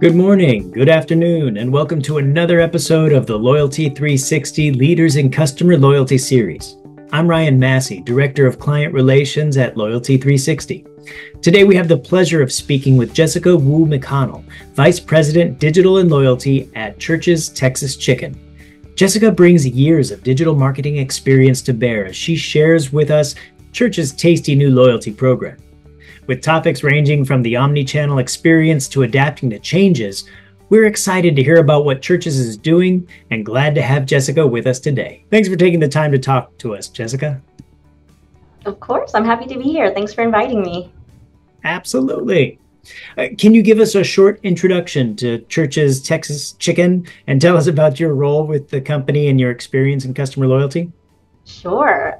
Good morning, good afternoon, and welcome to another episode of the Loyalty 360 Leaders in Customer Loyalty Series. I'm Ryan Massey, Director of Client Relations at Loyalty 360. Today we have the pleasure of speaking with Jessica Wu-McConnell, Vice President Digital and Loyalty at Church's Texas Chicken. Jessica brings years of digital marketing experience to bear as she shares with us Church's tasty new loyalty program. With topics ranging from the omnichannel experience to adapting to changes, we're excited to hear about what Church's is doing and glad to have Jessica with us today. Thanks for taking the time to talk to us, Jessica. Of course, I'm happy to be here. Thanks for inviting me. Absolutely. Can you give us a short introduction to Church's Texas Chicken and tell us about your role with the company and your experience in customer loyalty? Sure.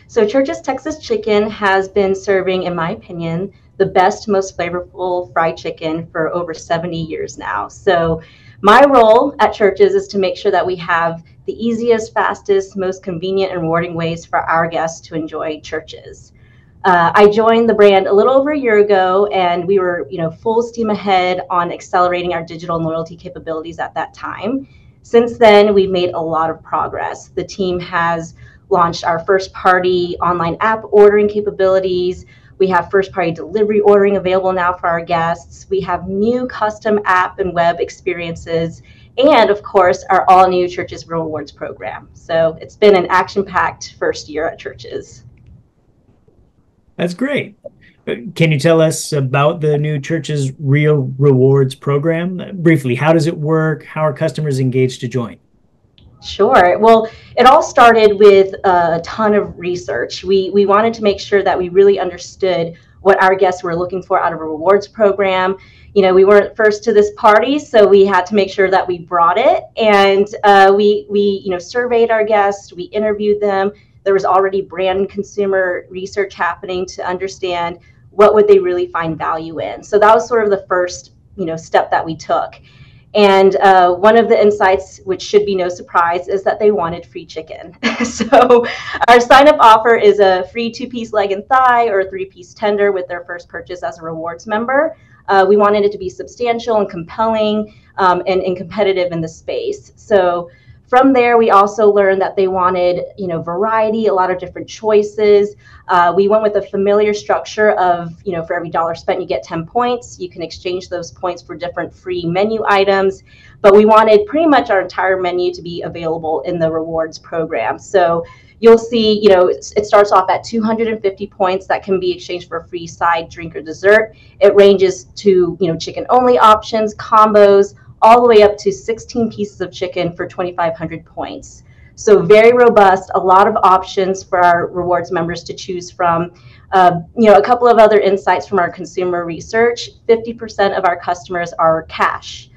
So Church's Texas Chicken has been serving, in my opinion, the best, most flavorful fried chicken for over 70 years now. So my role at Church's is to make sure that we have the easiest, fastest, most convenient and rewarding ways for our guests to enjoy Church's. I joined the brand a little over a year ago, and we were, full steam ahead on accelerating our digital and loyalty capabilities at that time. Since then, we've made a lot of progress. The team has launched our first-party online app ordering capabilities. We have first-party delivery ordering available now for our guests. We have new custom app and web experiences, and of course, our all-new Church's Rewards program. So it's been an action-packed first year at Church's. That's great. Can you tell us about the new Church's Real Rewards program? Briefly, how does it work? How are customers engaged to join? Sure. Well, it all started with a ton of research. We wanted to make sure that we really understood what our guests were looking for out of a rewards program. We weren't first to this party, so we had to make sure that we brought it. And we surveyed our guests, we interviewed them. There was already brand and consumer research happening to understand what would they really find value in. So that was sort of the first, step that we took. And one of the insights, which should be no surprise, is that they wanted free chicken. So our sign-up offer is a free 2-piece leg and thigh or a 3-piece tender with their first purchase as a rewards member. We wanted it to be substantial and compelling and competitive in the space. So from there, we also learned that they wanted, variety, a lot of different choices. We went with a familiar structure of, for every $1 spent, you get 10 points. You can exchange those points for different free menu items. But we wanted pretty much our entire menu to be available in the rewards program. So you'll see, it starts off at 250 points that can be exchanged for a free side, drink, or dessert. It ranges to, chicken-only options, combos, all the way up to 16 pieces of chicken for 2,500 points. So very robust, a lot of options for our rewards members to choose from. A couple of other insights from our consumer research: 50% of our customers are cash.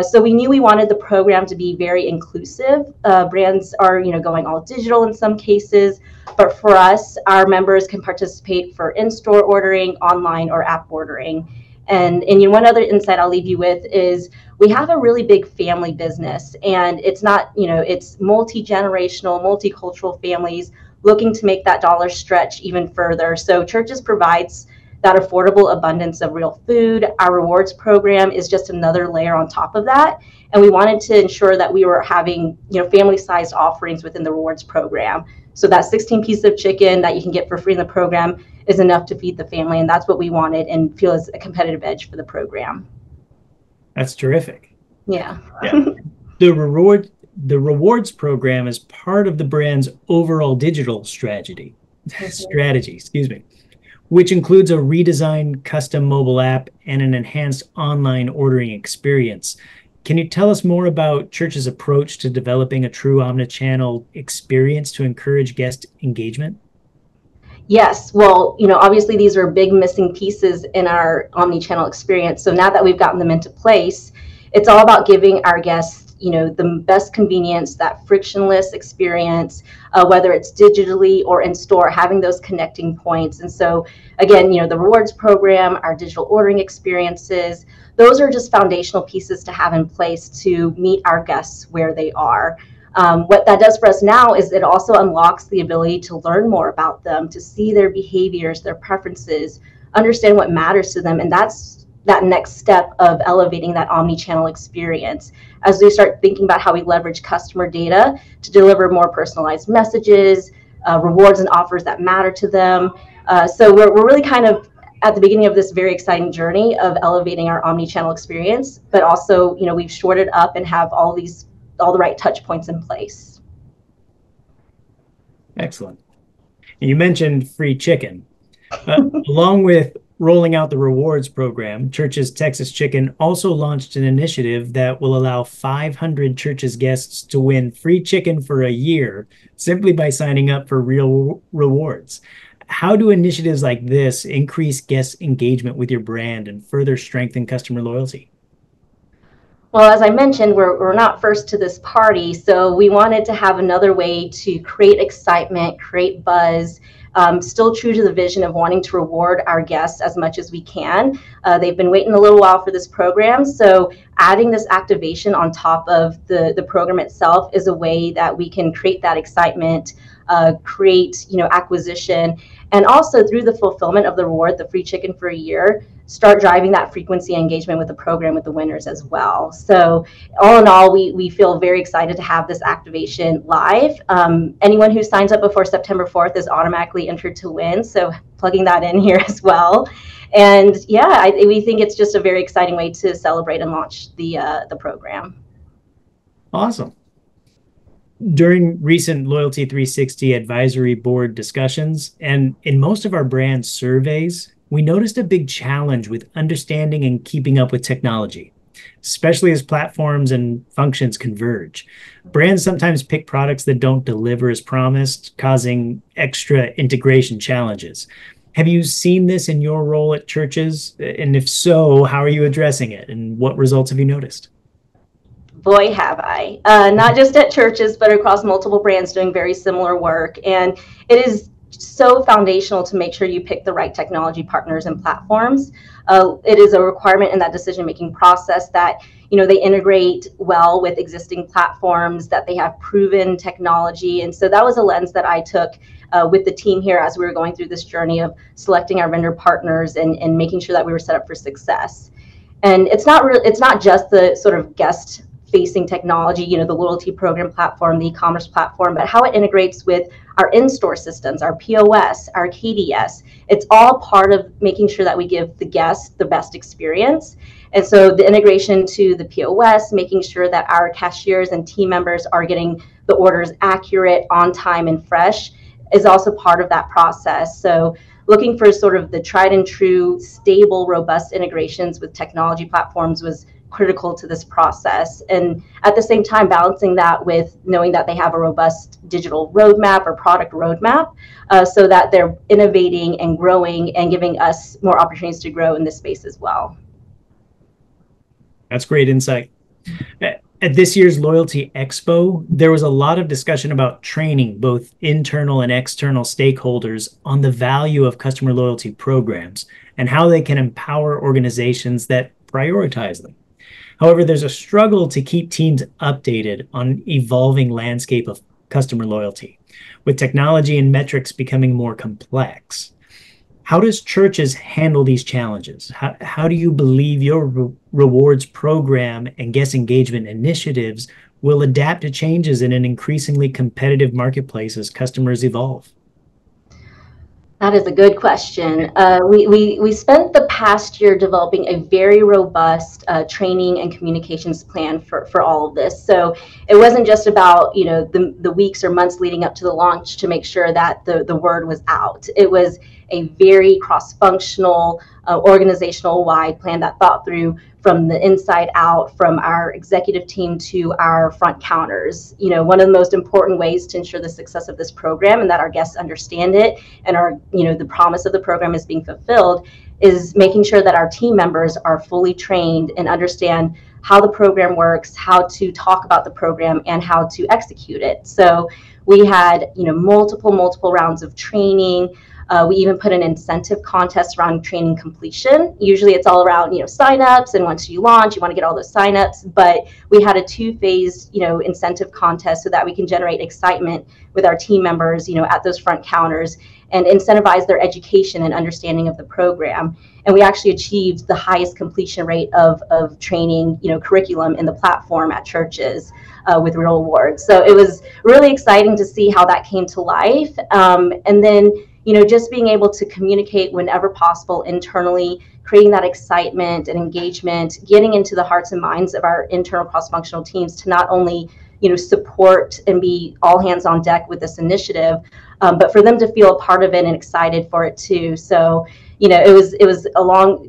So we knew we wanted the program to be very inclusive. Brands are, going all digital in some cases, but for us, our members can participate for in-store ordering, online, or app ordering. And one other insight I'll leave you with is we have a really big family business, and it's not, it's multi-generational, multicultural families looking to make that dollar stretch even further. So Church's provides that affordable abundance of real food. Our rewards program is just another layer on top of that. And we wanted to ensure that we were having, family-sized offerings within the rewards program. So that 16 pieces of chicken that you can get for free in the program is enough to feed the family. And that's what we wanted and feel is a competitive edge for the program. That's terrific. Yeah. The rewards program is part of the brand's overall digital strategy, which includes a redesigned custom mobile app and an enhanced online ordering experience. Can you tell us more about Church's approach to developing a true omnichannel experience to encourage guest engagement? Yes. Well, obviously these are big missing pieces in our omnichannel experience. So now that we've gotten them into place, it's all about giving our guests, the best convenience, that frictionless experience, whether it's digitally or in store, having those connecting points. And so again, the rewards program, our digital ordering experiences, those are just foundational pieces to have in place to meet our guests where they are. What that does for us now is it also unlocks the ability to learn more about them, to see their behaviors, their preferences, understand what matters to them. And that's that next step of elevating that omni-channel experience as we start thinking about how we leverage customer data to deliver more personalized messages, rewards and offers that matter to them. So we're really kind of at the beginning of this very exciting journey of elevating our omni-channel experience, but also, we've shored it up and have all the right touch points in place. Excellent. You mentioned free chicken. Along with rolling out the rewards program, Church's Texas Chicken also launched an initiative that will allow 500 Church's guests to win free chicken for a year simply by signing up for real rewards. How do initiatives like this increase guest engagement with your brand and further strengthen customer loyalty? Well, as I mentioned, we're not first to this party, so we wanted to have another way to create excitement, create buzz, still true to the vision of wanting to reward our guests as much as we can. They've been waiting a little while for this program, so adding this activation on top of the program itself is a way that we can create that excitement, create acquisition, and also through the fulfillment of the reward, the free chicken for a year, start driving that frequency engagement with the program with the winners as well. So all in all, we feel very excited to have this activation live. Anyone who signs up before September 4th is automatically entered to win. So plugging that in here as well. And yeah, we think it's just a very exciting way to celebrate and launch the program. Awesome. During recent Loyalty 360 advisory board discussions, and in most of our brand surveys, we noticed a big challenge with understanding and keeping up with technology, especially as platforms and functions converge. Brands sometimes pick products that don't deliver as promised, causing extra integration challenges. Have you seen this in your role at Church's? And if so, how are you addressing it? And what results have you noticed? Boy, have I. Not just at Church's, but across multiple brands doing very similar work. And it is so foundational to make sure you pick the right technology partners and platforms. It is a requirement in that decision-making process that they integrate well with existing platforms, that they have proven technology. And so that was a lens that I took with the team here as we were going through this journey of selecting our vendor partners and making sure that we were set up for success. And it's not just the sort of guest facing technology, the loyalty program platform, the e-commerce platform, but how it integrates with our in-store systems, our POS, our KDS. It's all part of making sure that we give the guests the best experience. And so the integration to the POS, making sure that our cashiers and team members are getting the orders accurate, on time, and fresh is also part of that process. So looking for sort of the tried and true, stable, robust integrations with technology platforms was critical to this process. And at the same time, balancing that with knowing that they have a robust digital roadmap or product roadmap so that they're innovating and growing and giving us more opportunities to grow in this space as well. That's great insight. At this year's Loyalty Expo, there was a lot of discussion about training both internal and external stakeholders on the value of customer loyalty programs and how they can empower organizations that prioritize them. However, there's a struggle to keep teams updated on evolving landscape of customer loyalty, with technology and metrics becoming more complex. How does Church's handle these challenges? How do you believe your rewards program and guest engagement initiatives will adapt to changes in an increasingly competitive marketplace as customers evolve? That is a good question. We spent the past year developing a very robust training and communications plan for all of this. So it wasn't just about the weeks or months leading up to the launch to make sure that the word was out. It was a very cross-functional, organizational-wide plan that thought through from the inside out, from our executive team to our front counters. One of the most important ways to ensure the success of this program and that our guests understand it and the promise of the program is being fulfilled is making sure that our team members are fully trained and understand how the program works, how to talk about the program, and how to execute it. So we had multiple rounds of training, We even put an incentive contest around training completion. Usually it's all around, signups, and once you launch, you want to get all those signups. But we had a two-phased, incentive contest so that we can generate excitement with our team members, at those front counters and incentivize their education and understanding of the program. And we actually achieved the highest completion rate of training, curriculum in the platform at churches with real awards. So it was really exciting to see how that came to life. And then, just being able to communicate whenever possible internally, creating that excitement and engagement, getting into the hearts and minds of our internal cross-functional teams to not only support and be all hands on deck with this initiative, but for them to feel a part of it and excited for it too. So, it was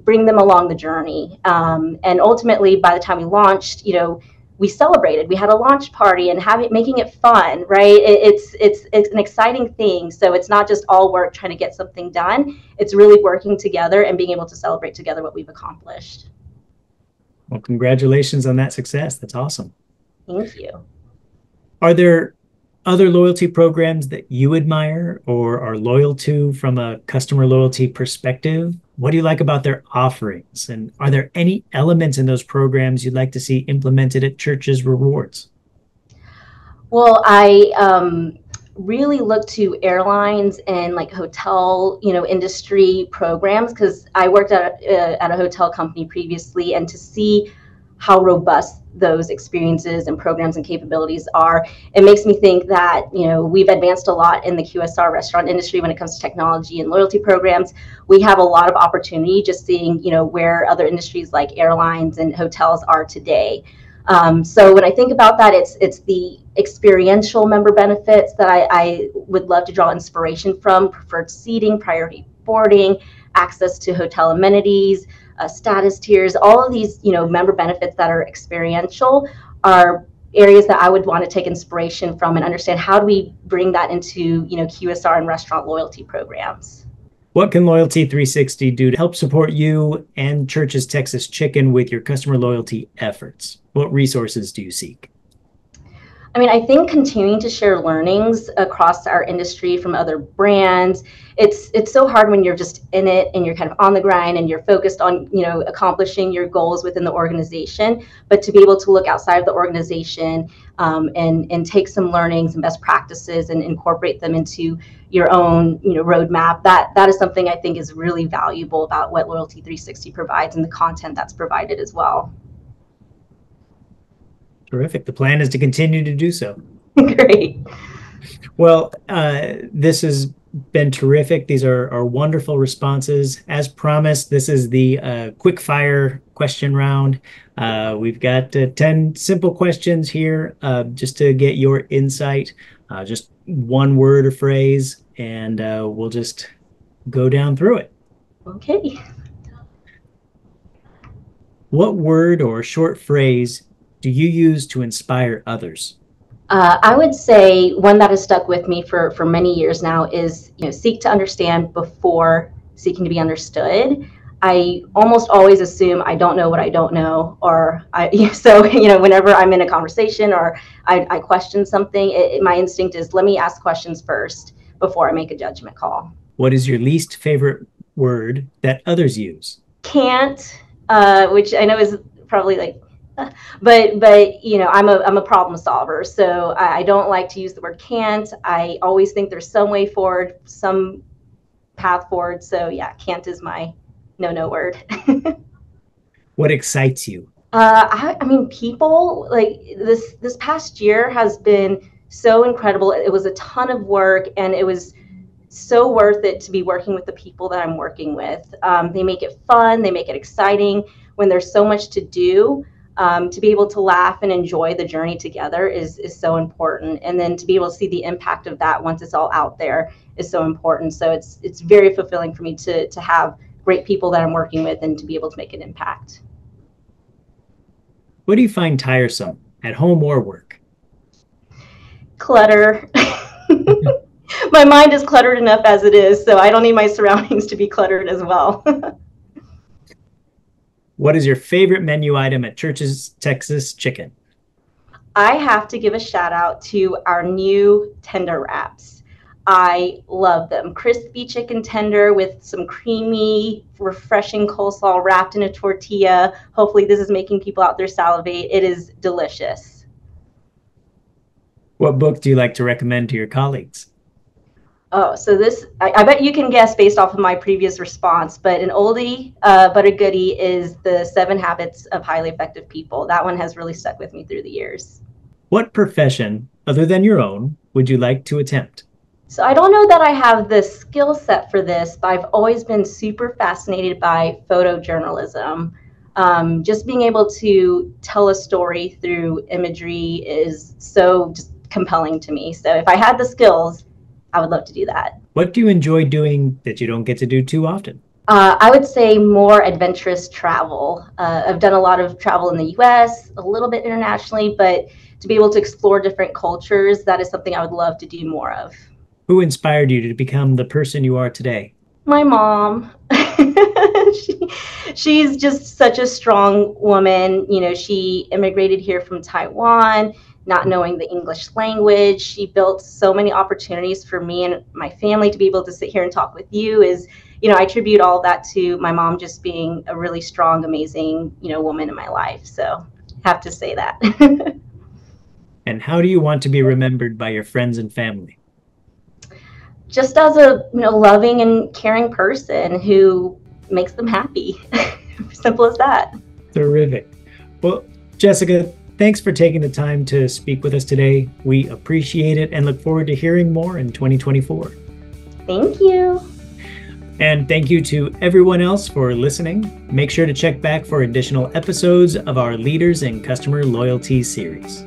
bring them along the journey. And ultimately, by the time we launched, we celebrated. We had a launch party and making it fun, right? It's an exciting thing. So it's not just all work trying to get something done. It's really working together and being able to celebrate together what we've accomplished. Well, congratulations on that success. That's awesome. Thank you. Are there other loyalty programs that you admire or are loyal to from a customer loyalty perspective? What do you like about their offerings? And are there any elements in those programs you'd like to see implemented at Church's Rewards? Well, I really look to airlines and like hotel, industry programs, because I worked at a hotel company previously, and to see how robust those experiences and programs and capabilities are, it makes me think that we've advanced a lot in the QSR restaurant industry when it comes to technology and loyalty programs. We have a lot of opportunity just seeing where other industries like airlines and hotels are today. So when I think about that, it's the experiential member benefits that I would love to draw inspiration from: preferred seating, priority boarding, access to hotel amenities, status tiers. All of these member benefits that are experiential are areas that I would want to take inspiration from and understand how do we bring that into QSR and restaurant loyalty programs. What can Loyalty 360 do to help support you and Church's Texas Chicken with your customer loyalty efforts? What resources do you seek? I think continuing to share learnings across our industry from other brands. It's so hard when you're just in it and you're kind of on the grind and you're focused on accomplishing your goals within the organization. But to be able to look outside of the organization and take some learnings and best practices and incorporate them into your own roadmap, that is something I think is really valuable about what Loyalty 360 provides and the content that's provided as well. Terrific. The plan is to continue to do so. Great. Well, this has been terrific. These are wonderful responses. As promised, this is the quick fire question round. We've got 10 simple questions here just to get your insight, just one word or phrase, and we'll just go down through it. Okay. What word or short phrase do you use to inspire others? I would say one that has stuck with me for many years now is, seek to understand before seeking to be understood. I almost always assume I don't know what I don't know, whenever I'm in a conversation or I question something, my instinct is let me ask questions first before I make a judgment call. What is your least favorite word that others use? Can't, which I know is probably like, but I'm a problem solver, so I don't like to use the word can't. I always think there's some way forward, some path forward. So yeah, can't is my no word. What excites you? People, like this past year has been so incredible. It was a ton of work, and it was so worth it to be working with the people that I'm working with. They make it fun, they make it exciting when there's so much to do. To be able to laugh and enjoy the journey together is so important. And then to be able to see the impact of that once it's all out there is so important. So it's very fulfilling for me to have great people that I'm working with and to be able to make an impact. What do you find tiresome at home or work? Clutter. My mind is cluttered enough as it is, so I don't need my surroundings to be cluttered as well. What is your favorite menu item at Church's Texas Chicken? I have to give a shout out to our new tender wraps. I love them. Crispy chicken tender with some creamy, refreshing coleslaw wrapped in a tortilla. Hopefully this is making people out there salivate. It is delicious. What book do you like to recommend to your colleagues? Oh, so this, I bet you can guess based off of my previous response, but an oldie but a goodie is The 7 Habits of Highly Effective People. That one has really stuck with me through the years. What profession, other than your own, would you like to attempt? So I don't know that I have the skill set for this, but I've always been super fascinated by photojournalism. Just being able to tell a story through imagery is so just compelling to me. So if I had the skills, I would love to do that. What do you enjoy doing that you don't get to do too often? I would say more adventurous travel. I've done a lot of travel in the US, a little bit internationally, but to be able to explore different cultures, that is something I would love to do more of. Who inspired you to become the person you are today? My mom. She's just such a strong woman. You know, she immigrated here from Taiwan, not knowing the English language. She built so many opportunities for me and my family to be able to sit here and talk with you. I attribute all that to my mom just being a really strong, amazing, woman in my life. So I have to say that. And how do you want to be remembered by your friends and family? Just as a loving and caring person who makes them happy. Simple as that. Terrific. Well, Jessica, thanks for taking the time to speak with us today. We appreciate it and look forward to hearing more in 2024. Thank you. And thank you to everyone else for listening. Make sure to check back for additional episodes of our Leaders in Customer Loyalty series.